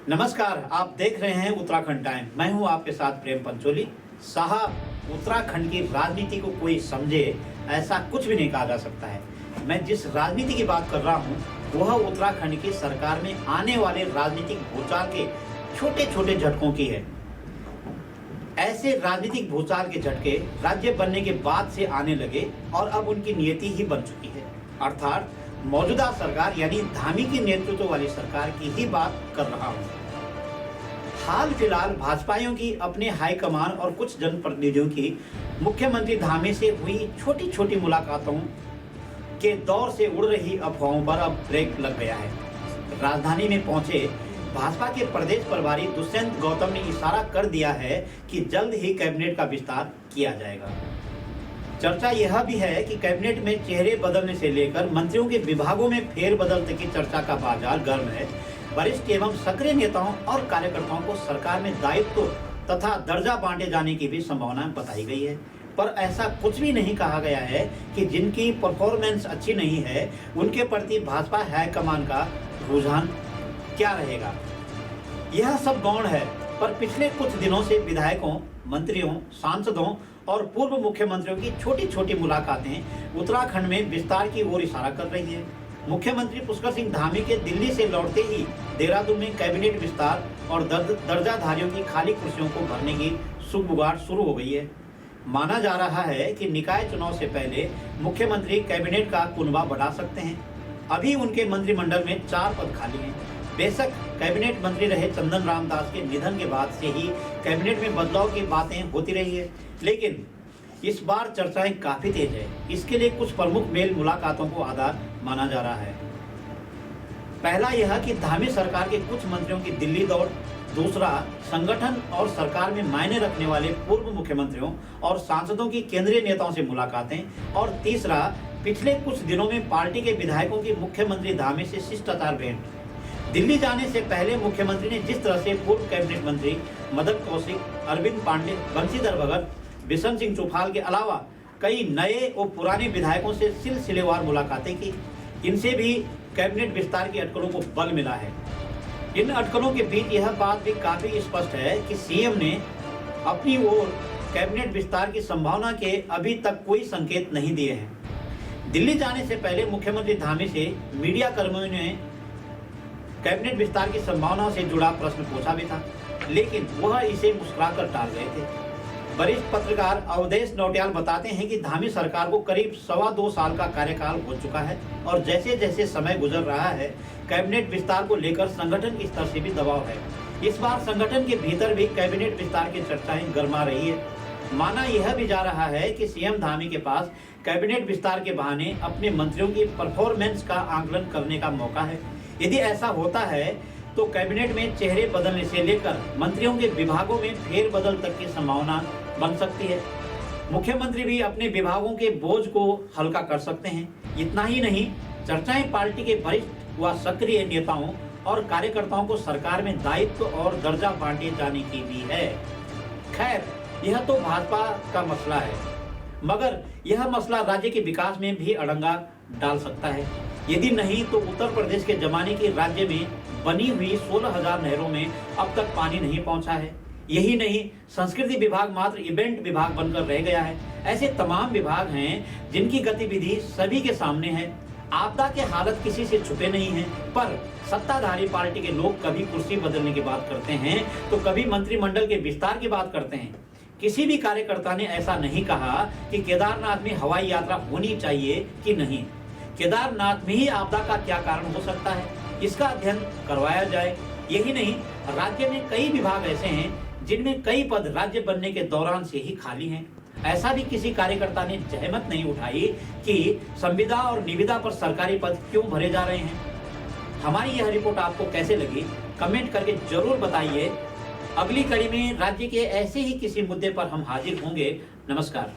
नमस्कार, आप देख रहे हैं उत्तराखंड टाइम। मैं हूं आपके साथ प्रेम पंचोली। साहब, उत्तराखंड की राजनीति को कोई समझे ऐसा कुछ भी नहीं कहा जा सकता है। मैं जिस राजनीति की बात कर रहा हूं वह उत्तराखंड की सरकार में आने वाले राजनीतिक भूचाल के छोटे छोटे झटकों की है। ऐसे राजनीतिक भूचाल के झटके राज्य बनने के बाद से आने लगे और अब उनकी नियति ही बन चुकी है। अर्थात मौजूदा सरकार यानी धामी की नेतृत्व वाली सरकार की ही बात कर रहा हूं। हाल फिलहाल भाजपाइयों की अपने हाईकमान और कुछ जनप्रतिनिधियों की मुख्यमंत्री धामी से हुई छोटी छोटी मुलाकातों के दौर से उड़ रही अफवाहों पर अब ब्रेक लग गया है। राजधानी में पहुंचे भाजपा के प्रदेश प्रभारी दुष्यंत गौतम ने इशारा कर दिया है कि जल्द ही कैबिनेट का विस्तार किया जाएगा। चर्चा यह भी है कि कैबिनेट में चेहरे बदलने से लेकर मंत्रियों के विभागों में फेरबदल तक की चर्चा का बाजार गर्म है। वरिष्ठ एवं सक्रिय नेताओं और कार्यकर्ताओं को सरकार में दायित्व तथा दर्जा बांटे जाने की भी संभावना बताई गई है, पर ऐसा कुछ भी नहीं कहा गया है कि जिनकी परफॉर्मेंस अच्छी नहीं है उनके प्रति भाजपा हाईकमान का रुझान क्या रहेगा। यह सब गौण है, पर पिछले कुछ दिनों से विधायकों, मंत्रियों, सांसदों और पूर्व मुख्यमंत्रियों की छोटी छोटी मुलाकातें उत्तराखंड में विस्तार की ओर इशारा कर रही है। मुख्यमंत्री पुष्कर सिंह धामी के दिल्ली से लौटते ही देहरादून में कैबिनेट विस्तार और दर्जाधारियों की खाली कुर्सियों को भरने की सुगबुगाहट शुरू हो गई है। माना जा रहा है कि निकाय चुनाव से पहले मुख्यमंत्री कैबिनेट का कुनबा बढ़ा सकते हैं। अभी उनके मंत्रिमंडल में 4 पद खाली हैं। बेशक कैबिनेट मंत्री रहे चंदन रामदास के निधन के बाद से ही कैबिनेट में बदलाव की बातें होती रही है, लेकिन इस बार चर्चाएं काफी तेज है। इसके लिए कुछ प्रमुख मेल मुलाकातों को आधार माना जा रहा है। पहला यह कि धामी सरकार के कुछ मंत्रियों की दिल्ली दौड़, दूसरा संगठन और सरकार में मायने रखने वाले पूर्व मुख्यमंत्रियों और सांसदों की केंद्रीय नेताओं से मुलाकातें, और तीसरा पिछले कुछ दिनों में पार्टी के विधायकों की मुख्यमंत्री धामी से शिष्टाचार भेंट। दिल्ली जाने से पहले मुख्यमंत्री ने जिस तरह से पूर्व कैबिनेट मंत्री मदन कौशिक, अरविंद पांडे, बंशीधर भगत, बिशन सिंह चौफाल के अलावा कई नए और पुराने विधायकों से सिलसिलेवार मुलाकातें की, इनसे भी कैबिनेट विस्तार की अटकलों को बल मिला है। इन अटकलों के बीच यह बात भी काफी स्पष्ट है कि सीएम ने अपनी ओर कैबिनेट विस्तार की संभावना के अभी तक कोई संकेत नहीं दिए हैं। दिल्ली जाने से पहले मुख्यमंत्री धामी से मीडिया कर्मियों ने कैबिनेट विस्तार की संभावनाओं से जुड़ा प्रश्न पूछा भी था, लेकिन वह इसे मुस्कुराकर टाल गए थे। वरिष्ठ पत्रकार अवधेश नौटियाल बताते हैं कि धामी सरकार को करीब 2.25 साल का कार्यकाल हो चुका है और जैसे जैसे समय गुजर रहा है कैबिनेट विस्तार को लेकर संगठन के स्तर से भी दबाव है। इस बार संगठन के भीतर भी कैबिनेट विस्तार की चर्चाएं गर्मा रही है। माना यह भी जा रहा है कि सीएम धामी के पास कैबिनेट विस्तार के बहाने अपने मंत्रियों की परफॉर्मेंस का आकलन करने का मौका है। यदि ऐसा होता है तो कैबिनेट में चेहरे बदलने से लेकर मंत्रियों के विभागों में फेरबदल तक की संभावना बन सकती है। मुख्यमंत्री भी अपने विभागों के बोझ को हल्का कर सकते हैं। इतना ही नहीं, चर्चाएं पार्टी के वरिष्ठ व सक्रिय नेताओं और कार्यकर्ताओं को सरकार में दायित्व और दर्जा बांटे जाने की भी है। खैर, यह तो भाजपा का मसला है, मगर यह मसला राज्य के विकास में भी अड़ंगा डाल सकता है। यदि नहीं तो उत्तर प्रदेश के जमाने की राज्य में बनी हुई 16,000 नहरों में अब तक पानी नहीं पहुंचा है। यही नहीं, संस्कृति विभाग मात्र इवेंट विभाग बनकर रह गया है। ऐसे तमाम विभाग हैं जिनकी गतिविधि सभी के सामने है। आपदा के हालत किसी से छुपे नहीं है, पर सत्ताधारी पार्टी के लोग कभी कुर्सी बदलने की बात करते हैं तो कभी मंत्रिमंडल के विस्तार की बात करते हैं। किसी भी कार्यकर्ता ने ऐसा नहीं कहा कि केदारनाथ में हवाई यात्रा होनी चाहिए कि नहीं। केदारनाथ में ही आपदा का क्या कारण हो सकता है, इसका अध्ययन करवाया जाए। यही नहीं, राज्य में कई विभाग ऐसे हैं जिनमें कई पद राज्य बनने के दौरान से ही खाली हैं। ऐसा भी किसी कार्यकर्ता ने जहमत नहीं उठाई कि संविदा और निविदा पर सरकारी पद क्यों भरे जा रहे हैं। हमारी यह रिपोर्ट आपको कैसे लगी, कमेंट करके जरूर बताइए। अगली कड़ी में राज्य के ऐसे ही किसी मुद्दे पर हम हाजिर होंगे। नमस्कार।